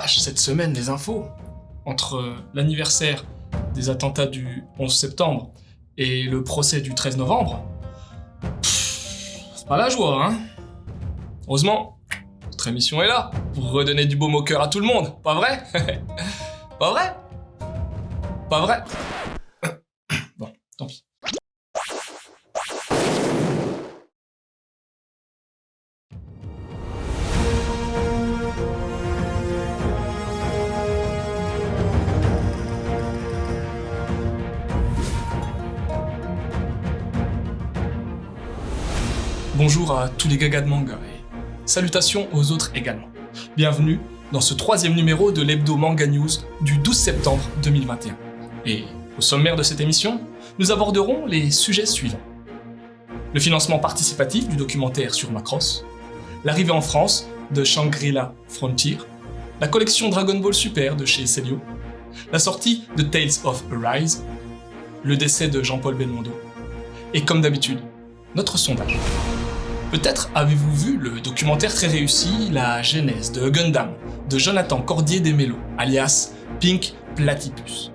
vache, cette semaine, les infos. Entre l'anniversaire des attentats du 11 septembre et le procès du 13 novembre, c'est pas la joie, hein. Heureusement, notre émission est là pour redonner du baume au cœur à tout le monde, pas vrai? Pas vrai? Pas vrai? Bon, tant pis. Bonjour à tous les gagas de manga et salutations aux autres également. Bienvenue dans ce 3e numéro de l'hebdo Manga News du 12 septembre 2021. Et au sommaire de cette émission, nous aborderons les sujets suivants. Le financement participatif du documentaire sur Macross, l'arrivée en France de Shangri-La Frontier, la collection Dragon Ball Super de chez Celio, la sortie de Tales of Arise, le décès de Jean-Paul Belmondo, et comme d'habitude, notre sondage. Peut-être avez-vous vu le documentaire très réussi La genèse de Gundam de Jonathan Cordier Desmello, alias Pink Platypus.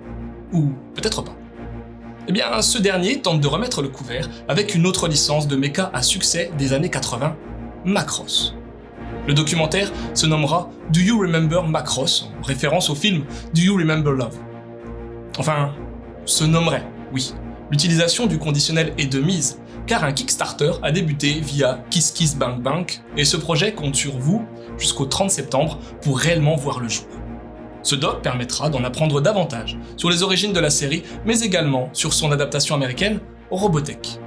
Ou peut-être pas. Eh bien, ce dernier tente de remettre le couvert avec une autre licence de mecha à succès des années 80, Macross. Le documentaire se nommera Do You Remember Macross, en référence au film Do You Remember Love. Enfin, se nommerait, oui. L'utilisation du conditionnel est de mise, car un Kickstarter a débuté via Kiss Kiss Bank Bank et ce projet compte sur vous jusqu'au 30 septembre pour réellement voir le jour. Ce doc permettra d'en apprendre davantage sur les origines de la série, mais également sur son adaptation américaine, Robotech.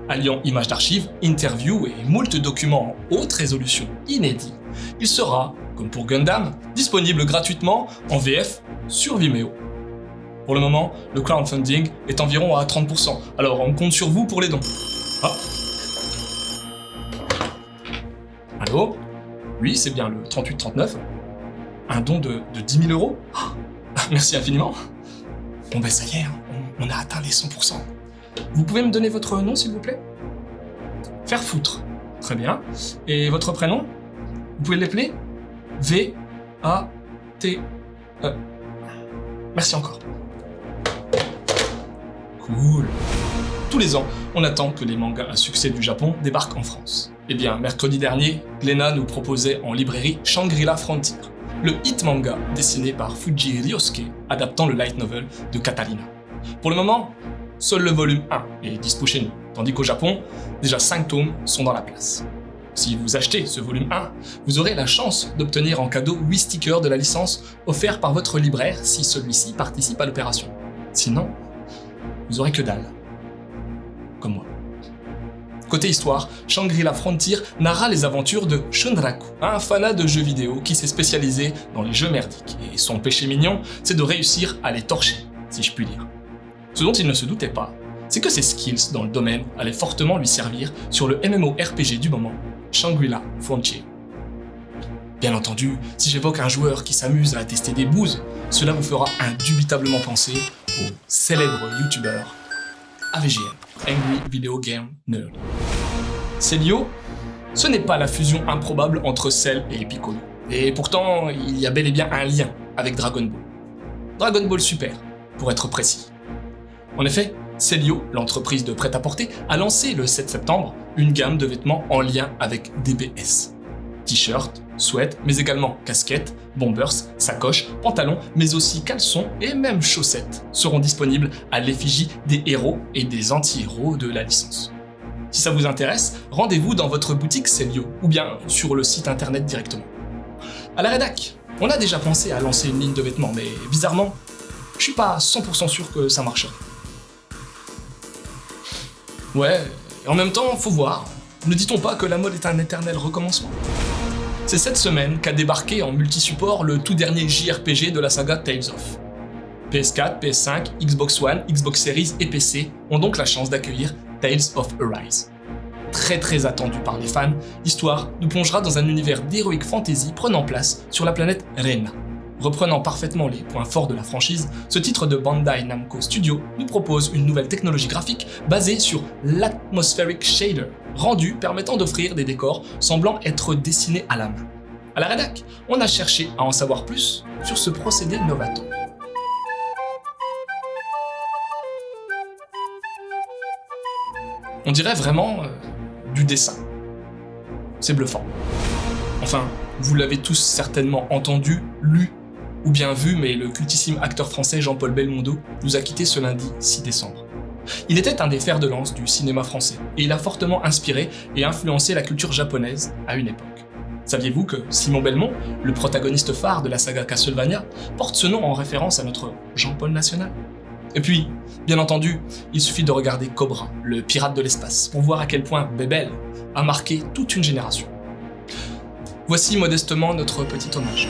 Alliant images d'archives, interviews et moult documents en haute résolution inédits, il sera, comme pour Gundam, disponible gratuitement en VF sur Vimeo. Pour le moment, le crowdfunding est environ à 30%, alors on compte sur vous pour les dons. Ah. Allô? Oui, c'est bien le 3839. Un don de 10 000 €? Ah, merci infiniment. Bon ben ça y est, on a atteint les 100%. Vous pouvez me donner votre nom s'il vous plaît? Faire foutre. Très bien. Et votre prénom? Vous pouvez l'appeler? V-A-T-E. Merci encore. Cool. Tous les ans, on attend que les mangas à succès du Japon débarquent en France. Eh bien, mercredi dernier, Glénat nous proposait en librairie Shangri-La Frontier, le hit manga dessiné par Fuji Ryosuke, adaptant le light novel de Catalina. Pour le moment, seul le volume 1 est dispo chez nous, tandis qu'au Japon, déjà 5 tomes sont dans la place. Si vous achetez ce volume 1, vous aurez la chance d'obtenir en cadeau 8 stickers de la licence offerts par votre libraire si celui-ci participe à l'opération. Sinon, vous aurez que dalle. Comme moi. Côté histoire, Shangri-La Frontier narra les aventures de Shunraku, un fanat de jeux vidéo qui s'est spécialisé dans les jeux merdiques, et son péché mignon, c'est de réussir à les torcher, si je puis dire. Ce dont il ne se doutait pas, c'est que ses skills dans le domaine allaient fortement lui servir sur le MMORPG du moment, Shangri-La Frontier. Bien entendu, si j'évoque un joueur qui s'amuse à tester des bouses, cela vous fera indubitablement penser au célèbre youtubeur AVGN, Angry Video Game Nerd. Celio, ce n'est pas la fusion improbable entre Cell et Piccolo. Et pourtant, il y a bel et bien un lien avec Dragon Ball. Dragon Ball Super, pour être précis. En effet, Celio, l'entreprise de prêt-à-porter, a lancé le 7 septembre une gamme de vêtements en lien avec DBS. T-shirts, sweats, mais également casquettes, bombers, sacoches, pantalons, mais aussi caleçons et même chaussettes seront disponibles à l'effigie des héros et des anti-héros de la licence. Si ça vous intéresse, rendez-vous dans votre boutique Celio ou bien sur le site internet directement. À la rédac, on a déjà pensé à lancer une ligne de vêtements, mais bizarrement, je suis pas 100% sûr que ça marcherait. Ouais, et en même temps, faut voir. Ne dit-on pas que la mode est un éternel recommencement? C'est cette semaine qu'a débarqué en multi-support le tout dernier JRPG de la saga Tales of. PS4, PS5, Xbox One, Xbox Series et PC ont donc la chance d'accueillir Tales of Arise. Très attendu par les fans, l'histoire nous plongera dans un univers d'heroic fantasy prenant place sur la planète Rena. Reprenant parfaitement les points forts de la franchise, ce titre de Bandai Namco Studio nous propose une nouvelle technologie graphique basée sur l'Atmospheric Shader, rendu permettant d'offrir des décors semblant être dessinés à la main. À la rédac, on a cherché à en savoir plus sur ce procédé novateur. On dirait vraiment du dessin. C'est bluffant. Enfin, vous l'avez tous certainement entendu, lu ou bien vu, mais le cultissime acteur français Jean-Paul Belmondo nous a quittés ce lundi 6 décembre. Il était un des fers de lance du cinéma français, et il a fortement inspiré et influencé la culture japonaise à une époque. Saviez-vous que Simon Belmont, le protagoniste phare de la saga Castlevania, porte ce nom en référence à notre Jean-Paul national? Et puis, bien entendu, il suffit de regarder Cobra, le pirate de l'espace, pour voir à quel point Bebel a marqué toute une génération. Voici modestement notre petit hommage.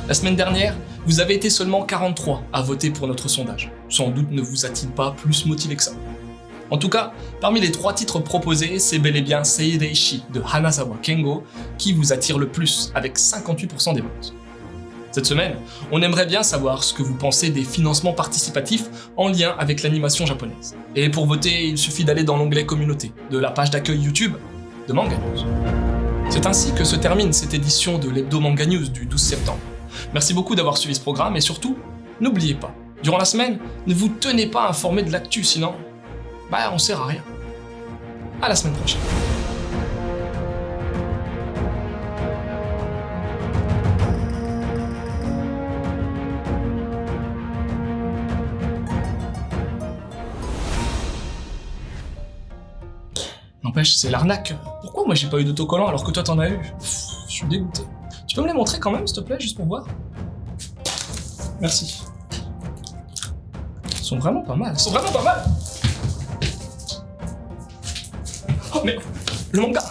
La semaine dernière, vous avez été seulement 43 à voter pour notre sondage. Sans doute ne vous a-t-il pas plus motivé que ça. En tout cas, parmi les 3 titres proposés, c'est bel et bien Seirei-shi de Hanazawa Kengo qui vous attire le plus, avec 58% des votes. Cette semaine, on aimerait bien savoir ce que vous pensez des financements participatifs en lien avec l'animation japonaise. Et pour voter, il suffit d'aller dans l'onglet Communauté de la page d'accueil YouTube de Manga News. C'est ainsi que se termine cette édition de l'Hebdo Manga News du 12 septembre. Merci beaucoup d'avoir suivi ce programme et surtout, n'oubliez pas, durant la semaine, ne vous tenez pas informé de l'actu, sinon, on sert à rien. À la semaine prochaine. N'empêche, c'est l'arnaque. Pourquoi moi j'ai pas eu d'autocollant alors que toi t'en as eu? Je suis dégoûté. Tu peux me les montrer quand même, s'il te plaît, juste pour voir? Merci. Ils sont vraiment pas mal. Oh mais le manga!